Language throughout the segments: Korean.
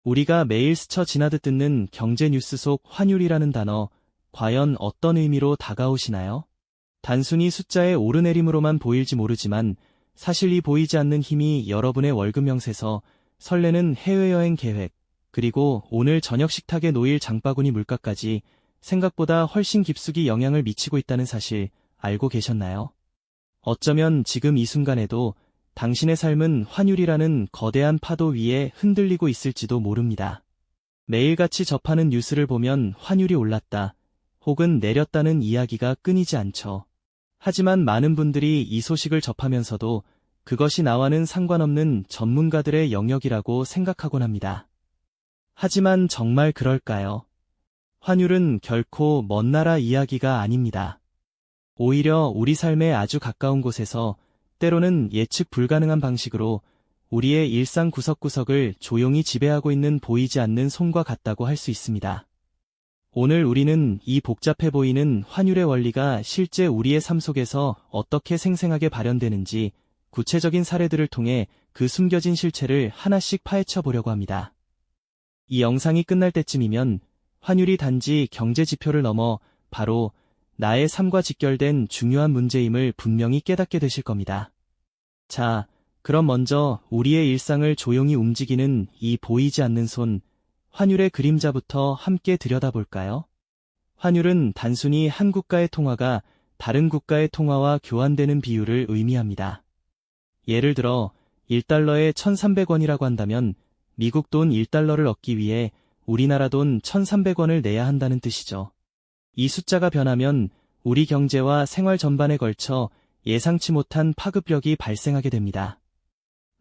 우리가 매일 스쳐 지나듯 듣는 경제 뉴스 속 환율이라는 단어, 과연 어떤 의미로 다가오시나요? 단순히 숫자의 오르내림으로만 보일지 모르지만 사실 이 보이지 않는 힘이 여러분의 월급 명세서, 설레는 해외여행 계획, 그리고 오늘 저녁 식탁에 놓일 장바구니 물가까지 생각보다 훨씬 깊숙이 영향을 미치고 있다는 사실 알고 계셨나요? 어쩌면 지금 이 순간에도 당신의 삶은 환율이라는 거대한 파도 위에 흔들리고 있을지도 모릅니다. 매일같이 접하는 뉴스를 보면 환율이 올랐다, 혹은 내렸다는 이야기가 끊이지 않죠. 하지만 많은 분들이 이 소식을 접하면서도 그것이 나와는 상관없는 전문가들의 영역이라고 생각하곤 합니다. 하지만 정말 그럴까요? 환율은 결코 먼 나라 이야기가 아닙니다. 오히려 우리 삶에 아주 가까운 곳에서 때로는 예측 불가능한 방식으로 우리의 일상 구석구석을 조용히 지배하고 있는 보이지 않는 손과 같다고 할 수 있습니다. 오늘 우리는 이 복잡해 보이는 환율의 원리가 실제 우리의 삶 속에서 어떻게 생생하게 발현되는지 구체적인 사례들을 통해 그 숨겨진 실체를 하나씩 파헤쳐 보려고 합니다. 이 영상이 끝날 때쯤이면 환율이 단지 경제 지표를 넘어 바로 나의 삶과 직결된 중요한 문제임을 분명히 깨닫게 되실 겁니다. 자, 그럼 먼저 우리의 일상을 조용히 움직이는 이 보이지 않는 손, 환율의 그림자부터 함께 들여다볼까요? 환율은 단순히 한 국가의 통화가 다른 국가의 통화와 교환되는 비율을 의미합니다. 예를 들어 1달러에 1,300원이라고 한다면 미국 돈 1달러를 얻기 위해 우리나라 돈 1,300원을 내야 한다는 뜻이죠. 이 숫자가 변하면 우리 경제와 생활 전반에 걸쳐 예상치 못한 파급력이 발생하게 됩니다.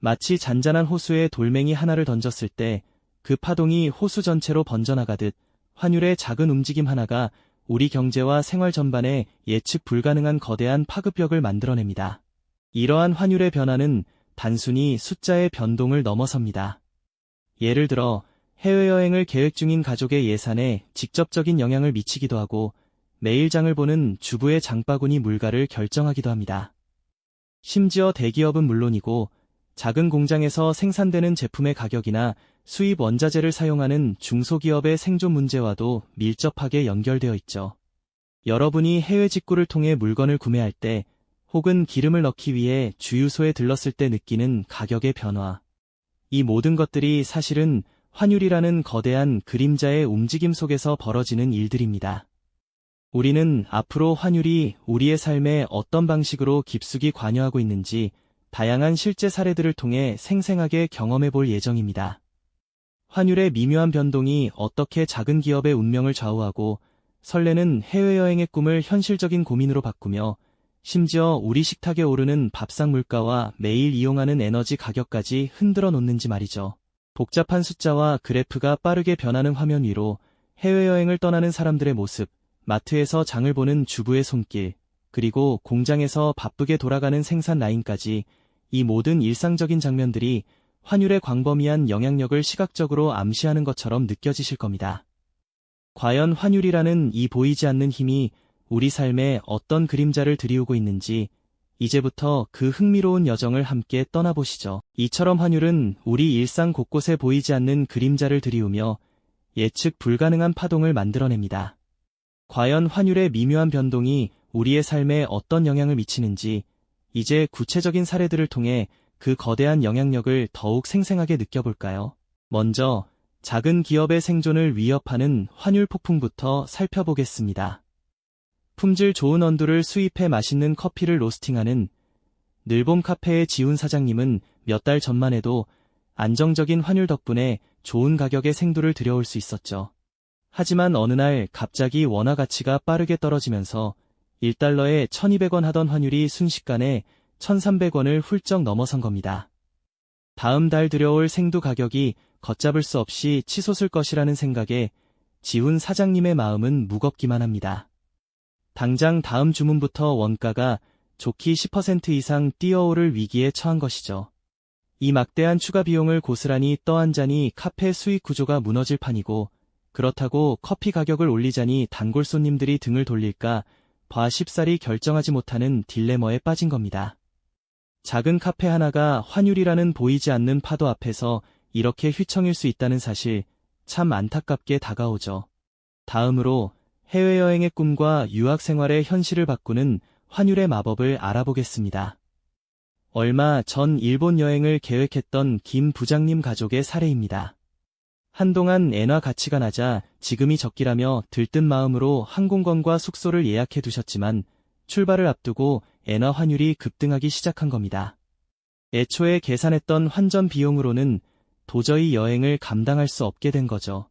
마치 잔잔한 호수에 돌멩이 하나를 던졌을 때 그 파동이 호수 전체로 번져나가듯 환율의 작은 움직임 하나가 우리 경제와 생활 전반에 예측 불가능한 거대한 파급력을 만들어냅니다. 이러한 환율의 변화는 단순히 숫자의 변동을 넘어섭니다. 예를 들어 해외여행을 계획 중인 가족의 예산에 직접적인 영향을 미치기도 하고 매일 장을 보는 주부의 장바구니 물가를 결정하기도 합니다. 심지어 대기업은 물론이고 작은 공장에서 생산되는 제품의 가격이나 수입 원자재를 사용하는 중소기업의 생존 문제와도 밀접하게 연결되어 있죠. 여러분이 해외 직구를 통해 물건을 구매할 때 혹은 기름을 넣기 위해 주유소에 들렀을 때 느끼는 가격의 변화. 이 모든 것들이 사실은 환율이라는 거대한 그림자의 움직임 속에서 벌어지는 일들입니다. 우리는 앞으로 환율이 우리의 삶에 어떤 방식으로 깊숙이 관여하고 있는지 다양한 실제 사례들을 통해 생생하게 경험해 볼 예정입니다. 환율의 미묘한 변동이 어떻게 작은 기업의 운명을 좌우하고 설레는 해외여행의 꿈을 현실적인 고민으로 바꾸며 심지어 우리 식탁에 오르는 밥상 물가와 매일 이용하는 에너지 가격까지 흔들어 놓는지 말이죠. 복잡한 숫자와 그래프가 빠르게 변하는 화면 위로 해외여행을 떠나는 사람들의 모습, 마트에서 장을 보는 주부의 손길, 그리고 공장에서 바쁘게 돌아가는 생산 라인까지 이 모든 일상적인 장면들이 환율의 광범위한 영향력을 시각적으로 암시하는 것처럼 느껴지실 겁니다. 과연 환율이라는 이 보이지 않는 힘이 우리 삶에 어떤 그림자를 드리우고 있는지 이제부터 그 흥미로운 여정을 함께 떠나보시죠. 이처럼 환율은 우리 일상 곳곳에 보이지 않는 그림자를 드리우며 예측 불가능한 파동을 만들어냅니다. 과연 환율의 미묘한 변동이 우리의 삶에 어떤 영향을 미치는지 이제 구체적인 사례들을 통해 그 거대한 영향력을 더욱 생생하게 느껴볼까요? 먼저 작은 기업의 생존을 위협하는 환율 폭풍부터 살펴보겠습니다. 품질 좋은 원두를 수입해 맛있는 커피를 로스팅하는 늘봄 카페의 지훈 사장님은 몇 달 전만 해도 안정적인 환율 덕분에 좋은 가격의 생두를 들여올 수 있었죠. 하지만 어느 날 갑자기 원화 가치가 빠르게 떨어지면서 1달러에 1,200원 하던 환율이 순식간에 1,300원을 훌쩍 넘어선 겁니다. 다음 달 들여올 생두 가격이 걷잡을 수 없이 치솟을 것이라는 생각에 지훈 사장님의 마음은 무겁기만 합니다. 당장 다음 주문부터 원가가 좋기 10% 이상 뛰어오를 위기에 처한 것이죠. 이 막대한 추가 비용을 고스란히 떠안자니 카페 수익 구조가 무너질 판이고, 그렇다고 커피 가격을 올리자니 단골 손님들이 등을 돌릴까 봐 쉽사리 결정하지 못하는 딜레머에 빠진 겁니다. 작은 카페 하나가 환율이라는 보이지 않는 파도 앞에서 이렇게 휘청일 수 있다는 사실, 참 안타깝게 다가오죠. 다음으로 해외여행의 꿈과 유학 생활의 현실을 바꾸는 환율의 마법을 알아보겠습니다. 얼마 전 일본 여행을 계획했던 김 부장님 가족의 사례입니다. 한동안 엔화 가치가 낮아 지금이 적기라며 들뜬 마음으로 항공권과 숙소를 예약해 두셨지만 출발을 앞두고 엔화 환율이 급등하기 시작한 겁니다. 애초에 계산했던 환전 비용으로는 도저히 여행을 감당할 수 없게 된 거죠.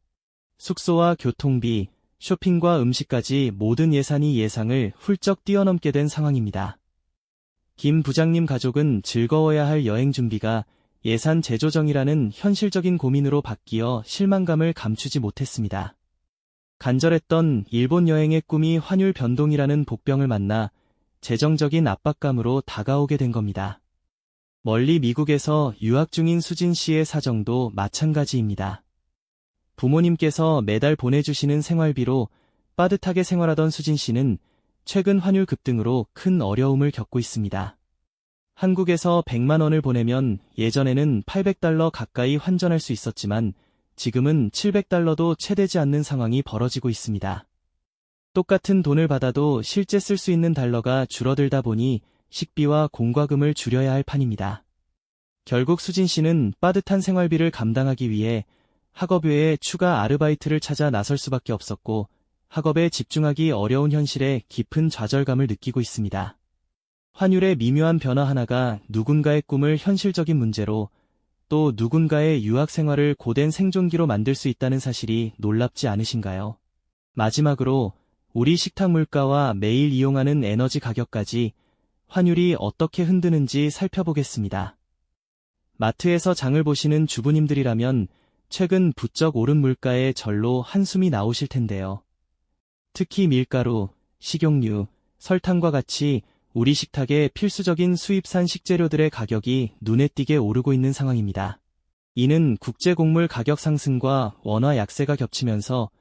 숙소와 교통비, 쇼핑과 음식까지 모든 예산이 예상을 훌쩍 뛰어넘게 된 상황입니다. 김 부장님 가족은 즐거워야 할 여행 준비가 예산 재조정이라는 현실적인 고민으로 바뀌어 실망감을 감추지 못했습니다. 간절했던 일본 여행의 꿈이 환율 변동이라는 복병을 만나 재정적인 압박감으로 다가오게 된 겁니다. 멀리 미국에서 유학 중인 수진 씨의 사정도 마찬가지입니다. 부모님께서 매달 보내주시는 생활비로 빠듯하게 생활하던 수진 씨는 최근 환율 급등으로 큰 어려움을 겪고 있습니다. 한국에서 100만 원을 보내면 예전에는 800달러 가까이 환전할 수 있었지만 지금은 700달러도 채 되지 않는 상황이 벌어지고 있습니다. 똑같은 돈을 받아도 실제 쓸 수 있는 달러가 줄어들다 보니 식비와 공과금을 줄여야 할 판입니다. 결국 수진 씨는 빠듯한 생활비를 감당하기 위해 학업 외에 추가 아르바이트를 찾아 나설 수밖에 없었고 학업에 집중하기 어려운 현실에 깊은 좌절감을 느끼고 있습니다. 환율의 미묘한 변화 하나가 누군가의 꿈을 현실적인 문제로 또 누군가의 유학 생활을 고된 생존기로 만들 수 있다는 사실이 놀랍지 않으신가요? 마지막으로 우리 식탁 물가와 매일 이용하는 에너지 가격까지 환율이 어떻게 흔드는지 살펴보겠습니다. 마트에서 장을 보시는 주부님들이라면 최근 부쩍 오른 물가에 절로 한숨이 나오실 텐데요. 특히 밀가루, 식용유, 설탕과 같이 우리 식탁의 필수적인 수입산 식재료들의 가격이 눈에 띄게 오르고 있는 상황입니다. 이는 국제곡물 가격 상승과 원화 약세가 겹치면서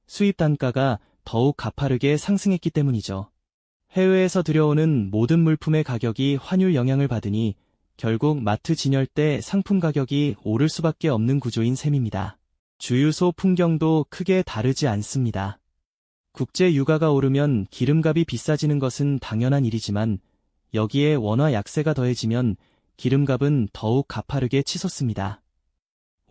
수입 단가가 더욱 가파르게 상승했기 때문이죠. 해외에서 들여오는 모든 물품의 가격이 환율 영향을 받으니 결국 마트 진열대 상품 가격이 오를 수밖에 없는 구조인 셈입니다. 주유소 풍경도 크게 다르지 않습니다. 국제 유가가 오르면 기름값이 비싸지는 것은 당연한 일이지만 여기에 원화 약세가 더해지면 기름값은 더욱 가파르게 치솟습니다.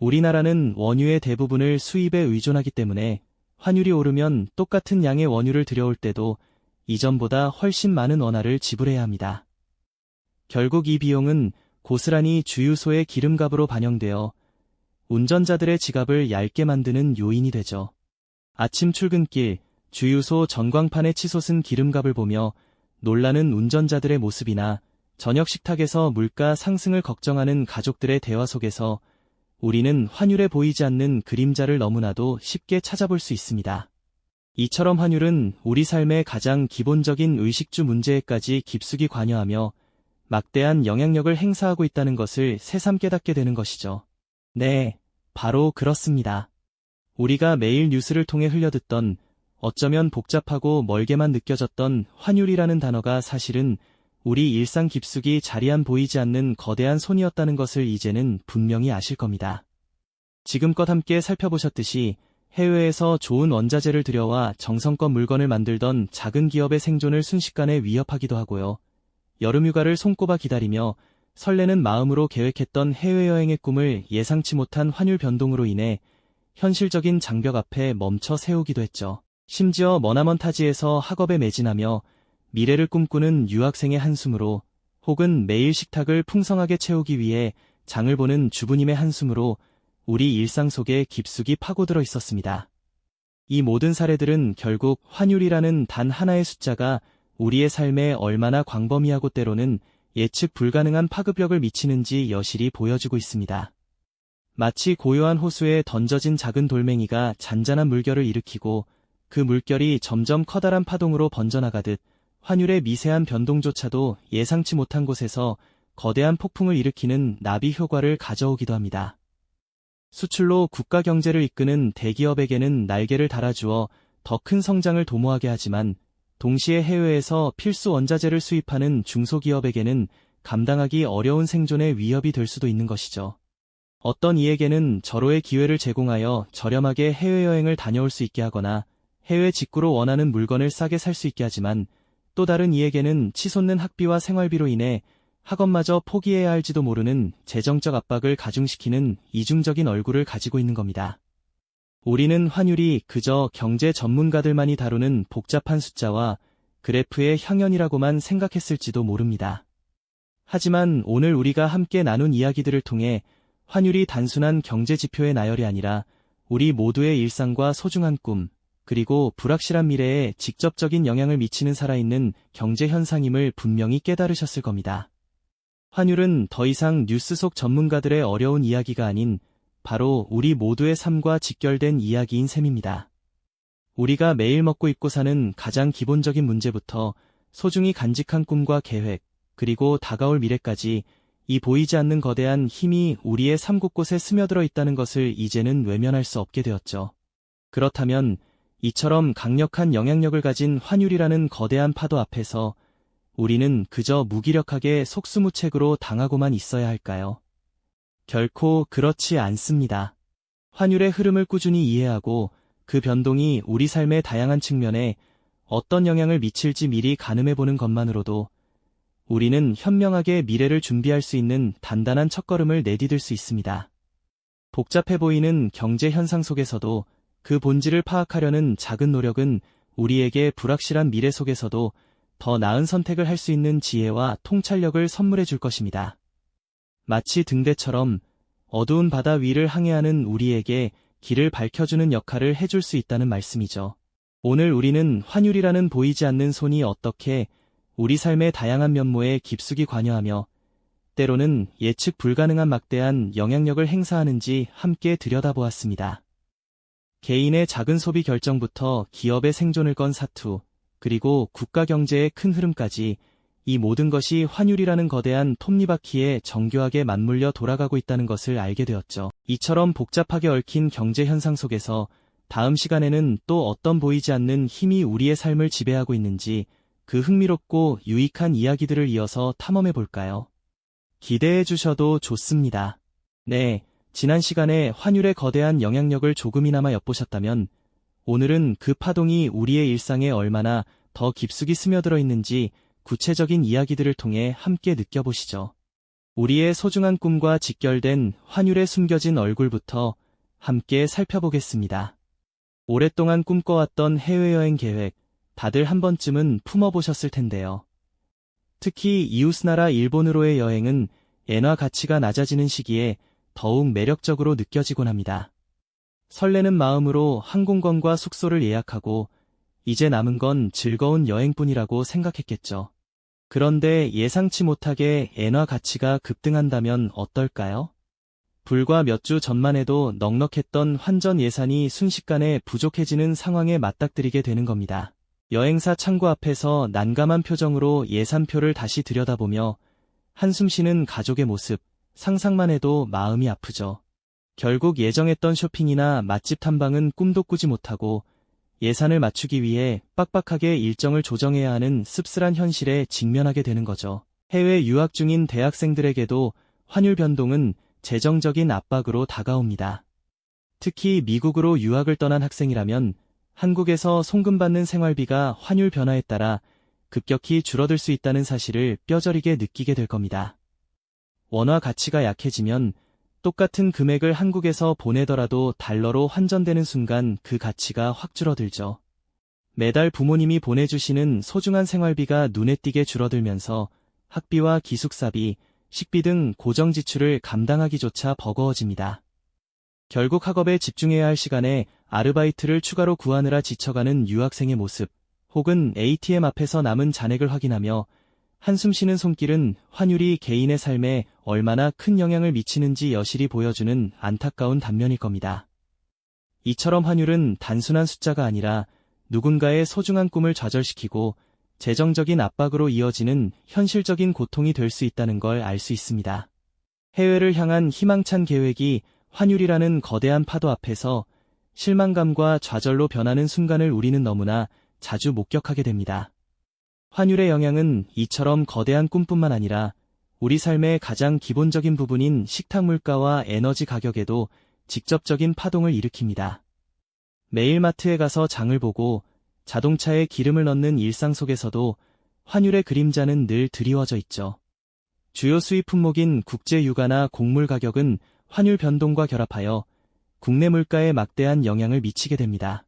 우리나라는 원유의 대부분을 수입에 의존하기 때문에 환율이 오르면 똑같은 양의 원유를 들여올 때도 이전보다 훨씬 많은 원화를 지불해야 합니다. 결국 이 비용은 고스란히 주유소의 기름값으로 반영되어 운전자들의 지갑을 얇게 만드는 요인이 되죠. 아침 출근길, 주유소 전광판에 치솟은 기름값을 보며 놀라는 운전자들의 모습이나 저녁 식탁에서 물가 상승을 걱정하는 가족들의 대화 속에서 우리는 환율에 보이지 않는 그림자를 너무나도 쉽게 찾아볼 수 있습니다. 이처럼 환율은 우리 삶의 가장 기본적인 의식주 문제에까지 깊숙이 관여하며 막대한 영향력을 행사하고 있다는 것을 새삼 깨닫게 되는 것이죠. 네, 바로 그렇습니다. 우리가 매일 뉴스를 통해 흘려듣던 어쩌면 복잡하고 멀게만 느껴졌던 환율이라는 단어가 사실은 우리 일상 깊숙이 자리한 보이지 않는 거대한 손이었다는 것을 이제는 분명히 아실 겁니다. 지금껏 함께 살펴보셨듯이 해외에서 좋은 원자재를 들여와 정성껏 물건을 만들던 작은 기업의 생존을 순식간에 위협하기도 하고요. 여름휴가를 손꼽아 기다리며 설레는 마음으로 계획했던 해외여행의 꿈을 예상치 못한 환율 변동으로 인해 현실적인 장벽 앞에 멈춰 세우기도 했죠. 심지어 머나먼 타지에서 학업에 매진하며 미래를 꿈꾸는 유학생의 한숨으로 혹은 매일 식탁을 풍성하게 채우기 위해 장을 보는 주부님의 한숨으로 우리 일상 속에 깊숙이 파고들어 있었습니다. 이 모든 사례들은 결국 환율이라는 단 하나의 숫자가 우리의 삶에 얼마나 광범위하고 때로는 예측 불가능한 파급력을 미치는지 여실히 보여주고 있습니다. 마치 고요한 호수에 던져진 작은 돌멩이가 잔잔한 물결을 일으키고 그 물결이 점점 커다란 파동으로 번져나가듯 환율의 미세한 변동조차도 예상치 못한 곳에서 거대한 폭풍을 일으키는 나비 효과를 가져오기도 합니다. 수출로 국가 경제를 이끄는 대기업에게는 날개를 달아주어 더 큰 성장을 도모하게 하지만 동시에 해외에서 필수 원자재를 수입하는 중소기업에게는 감당하기 어려운 생존의 위협이 될 수도 있는 것이죠. 어떤 이에게는 절호의 기회를 제공하여 저렴하게 해외여행을 다녀올 수 있게 하거나 해외 직구로 원하는 물건을 싸게 살 수 있게 하지만 또 다른 이에게는 치솟는 학비와 생활비로 인해 학업마저 포기해야 할지도 모르는 재정적 압박을 가중시키는 이중적인 얼굴을 가지고 있는 겁니다. 우리는 환율이 그저 경제 전문가들만이 다루는 복잡한 숫자와 그래프의 형연이라고만 생각했을지도 모릅니다. 하지만 오늘 우리가 함께 나눈 이야기들을 통해 환율이 단순한 경제 지표의 나열이 아니라 우리 모두의 일상과 소중한 꿈, 그리고 불확실한 미래에 직접적인 영향을 미치는 살아있는 경제 현상임을 분명히 깨달으셨을 겁니다. 환율은 더 이상 뉴스 속 전문가들의 어려운 이야기가 아닌 바로 우리 모두의 삶과 직결된 이야기인 셈입니다. 우리가 매일 먹고 입고 사는 가장 기본적인 문제부터 소중히 간직한 꿈과 계획, 그리고 다가올 미래까지 이 보이지 않는 거대한 힘이 우리의 삶 곳곳에 스며들어 있다는 것을 이제는 외면할 수 없게 되었죠. 그렇다면 이처럼 강력한 영향력을 가진 환율이라는 거대한 파도 앞에서 우리는 그저 무기력하게 속수무책으로 당하고만 있어야 할까요? 결코 그렇지 않습니다. 환율의 흐름을 꾸준히 이해하고 그 변동이 우리 삶의 다양한 측면에 어떤 영향을 미칠지 미리 가늠해보는 것만으로도 우리는 현명하게 미래를 준비할 수 있는 단단한 첫걸음을 내디딜 수 있습니다. 복잡해 보이는 경제 현상 속에서도 그 본질을 파악하려는 작은 노력은 우리에게 불확실한 미래 속에서도 더 나은 선택을 할 수 있는 지혜와 통찰력을 선물해 줄 것입니다. 마치 등대처럼 어두운 바다 위를 항해하는 우리에게 길을 밝혀주는 역할을 해줄 수 있다는 말씀이죠. 오늘 우리는 환율이라는 보이지 않는 손이 어떻게 우리 삶의 다양한 면모에 깊숙이 관여하며 때로는 예측 불가능한 막대한 영향력을 행사하는지 함께 들여다보았습니다. 개인의 작은 소비 결정부터 기업의 생존을 건 사투, 그리고 국가 경제의 큰 흐름까지 이 모든 것이 환율이라는 거대한 톱니바퀴에 정교하게 맞물려 돌아가고 있다는 것을 알게 되었죠. 이처럼 복잡하게 얽힌 경제 현상 속에서 다음 시간에는 또 어떤 보이지 않는 힘이 우리의 삶을 지배하고 있는지 그 흥미롭고 유익한 이야기들을 이어서 탐험해 볼까요? 기대해 주셔도 좋습니다. 네, 지난 시간에 환율의 거대한 영향력을 조금이나마 엿보셨다면 오늘은 그 파동이 우리의 일상에 얼마나 더 깊숙이 스며들어 있는지 구체적인 이야기들을 통해 함께 느껴보시죠. 우리의 소중한 꿈과 직결된 환율의 숨겨진 얼굴부터 함께 살펴보겠습니다. 오랫동안 꿈꿔왔던 해외여행 계획, 다들 한 번쯤은 품어보셨을 텐데요. 특히 이웃나라 일본으로의 여행은 엔화 가치가 낮아지는 시기에 더욱 매력적으로 느껴지곤 합니다. 설레는 마음으로 항공권과 숙소를 예약하고 이제 남은 건 즐거운 여행뿐이라고 생각했겠죠. 그런데 예상치 못하게 엔화 가치가 급등한다면 어떨까요? 불과 몇 주 전만 해도 넉넉했던 환전 예산이 순식간에 부족해지는 상황에 맞닥뜨리게 되는 겁니다. 여행사 창구 앞에서 난감한 표정으로 예산표를 다시 들여다보며 한숨 쉬는 가족의 모습, 상상만 해도 마음이 아프죠. 결국 예정했던 쇼핑이나 맛집 탐방은 꿈도 꾸지 못하고 예산을 맞추기 위해 빡빡하게 일정을 조정해야 하는 씁쓸한 현실에 직면하게 되는 거죠. 해외 유학 중인 대학생들에게도 환율 변동은 재정적인 압박으로 다가옵니다. 특히 미국으로 유학을 떠난 학생이라면 한국에서 송금받는 생활비가 환율 변화에 따라 급격히 줄어들 수 있다는 사실을 뼈저리게 느끼게 될 겁니다. 원화 가치가 약해지면 똑같은 금액을 한국에서 보내더라도 달러로 환전되는 순간 그 가치가 확 줄어들죠. 매달 부모님이 보내주시는 소중한 생활비가 눈에 띄게 줄어들면서 학비와 기숙사비, 식비 등 고정 지출을 감당하기조차 버거워집니다. 결국 학업에 집중해야 할 시간에 아르바이트를 추가로 구하느라 지쳐가는 유학생의 모습, 혹은 ATM 앞에서 남은 잔액을 확인하며 한숨 쉬는 손길은 환율이 개인의 삶에 얼마나 큰 영향을 미치는지 여실히 보여주는 안타까운 단면일 겁니다. 이처럼 환율은 단순한 숫자가 아니라 누군가의 소중한 꿈을 좌절시키고 재정적인 압박으로 이어지는 현실적인 고통이 될 수 있다는 걸 알 수 있습니다. 해외를 향한 희망찬 계획이 환율이라는 거대한 파도 앞에서 실망감과 좌절로 변하는 순간을 우리는 너무나 자주 목격하게 됩니다. 환율의 영향은 이처럼 거대한 꿈뿐만 아니라 우리 삶의 가장 기본적인 부분인 식탁 물가와 에너지 가격에도 직접적인 파동을 일으킵니다. 매일 마트에 가서 장을 보고 자동차에 기름을 넣는 일상 속에서도 환율의 그림자는 늘 드리워져 있죠. 주요 수입 품목인 국제 유가나 곡물 가격은 환율 변동과 결합하여 국내 물가에 막대한 영향을 미치게 됩니다.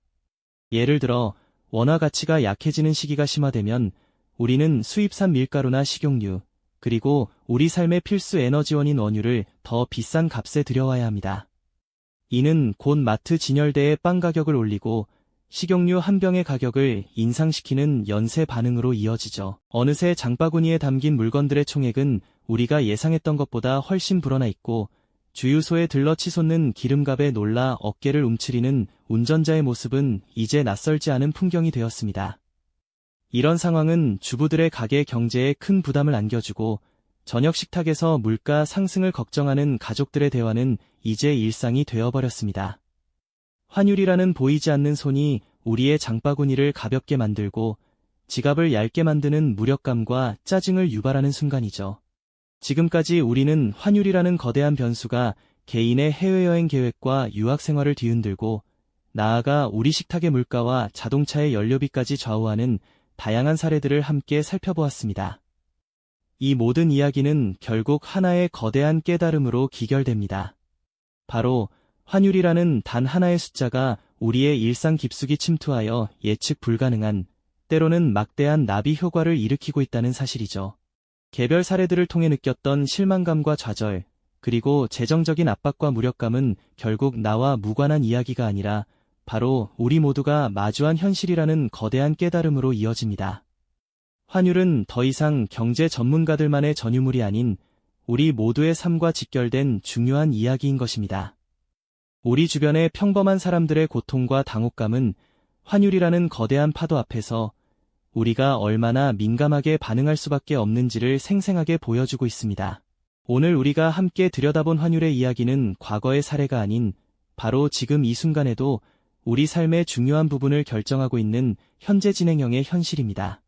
예를 들어 원화 가치가 약해지는 시기가 심화되면 우리는 수입산 밀가루나 식용유, 그리고 우리 삶의 필수 에너지원인 원유를 더 비싼 값에 들여와야 합니다. 이는 곧 마트 진열대의 빵 가격을 올리고 식용유 한 병의 가격을 인상시키는 연쇄 반응으로 이어지죠. 어느새 장바구니에 담긴 물건들의 총액은 우리가 예상했던 것보다 훨씬 불어나 있고 주유소에 들러 치솟는 기름값에 놀라 어깨를 움츠리는 운전자의 모습은 이제 낯설지 않은 풍경이 되었습니다. 이런 상황은 주부들의 가게 경제에 큰 부담을 안겨주고 저녁 식탁에서 물가 상승을 걱정하는 가족들의 대화는 이제 일상이 되어버렸습니다. 환율이라는 보이지 않는 손이 우리의 장바구니를 가볍게 만들고 지갑을 얇게 만드는 무력감과 짜증을 유발하는 순간이죠. 지금까지 우리는 환율이라는 거대한 변수가 개인의 해외여행 계획과 유학 생활을 뒤흔들고 나아가 우리 식탁의 물가와 자동차의 연료비까지 좌우하는 다양한 사례들을 함께 살펴보았습니다. 이 모든 이야기는 결국 하나의 거대한 깨달음으로 기결됩니다. 바로 환율이라는 단 하나의 숫자가 우리의 일상 깊숙이 침투하여 예측 불가능한, 때로는 막대한 나비 효과를 일으키고 있다는 사실이죠. 개별 사례들을 통해 느꼈던 실망감과 좌절, 그리고 재정적인 압박과 무력감은 결국 나와 무관한 이야기가 아니라 바로 우리 모두가 마주한 현실이라는 거대한 깨달음으로 이어집니다. 환율은 더 이상 경제 전문가들만의 전유물이 아닌 우리 모두의 삶과 직결된 중요한 이야기인 것입니다. 우리 주변의 평범한 사람들의 고통과 당혹감은 환율이라는 거대한 파도 앞에서 우리가 얼마나 민감하게 반응할 수밖에 없는지를 생생하게 보여주고 있습니다. 오늘 우리가 함께 들여다본 환율의 이야기는 과거의 사례가 아닌 바로 지금 이 순간에도 우리 삶의 중요한 부분을 결정하고 있는 현재 진행형의 현실입니다.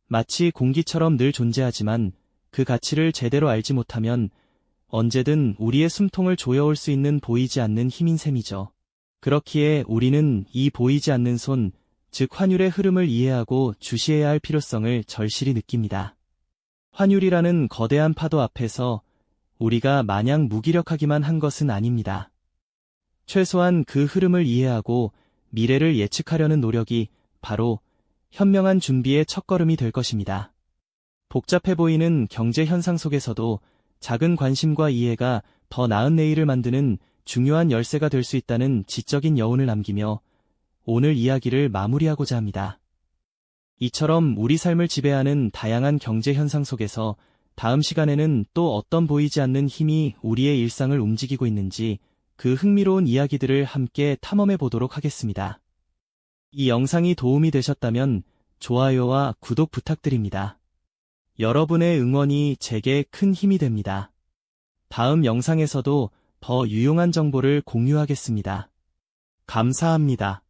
마치 공기처럼 늘 존재하지만 그 가치를 제대로 알지 못하면 언제든 우리의 숨통을 조여올 수 있는 보이지 않는 힘인 셈이죠. 그렇기에 우리는 이 보이지 않는 손, 즉 환율의 흐름을 이해하고 주시해야 할 필요성을 절실히 느낍니다. 환율이라는 거대한 파도 앞에서 우리가 마냥 무기력하기만 한 것은 아닙니다. 최소한 그 흐름을 이해하고 미래를 예측하려는 노력이 바로 현명한 준비의 첫걸음이 될 것입니다. 복잡해 보이는 경제 현상 속에서도 작은 관심과 이해가 더 나은 내일을 만드는 중요한 열쇠가 될 수 있다는 지적인 여운을 남기며 오늘 이야기를 마무리하고자 합니다. 이처럼 우리 삶을 지배하는 다양한 경제 현상 속에서 다음 시간에는 또 어떤 보이지 않는 힘이 우리의 일상을 움직이고 있는지 그 흥미로운 이야기들을 함께 탐험해 보도록 하겠습니다. 이 영상이 도움이 되셨다면 좋아요와 구독 부탁드립니다. 여러분의 응원이 제게 큰 힘이 됩니다. 다음 영상에서도 더 유용한 정보를 공유하겠습니다. 감사합니다.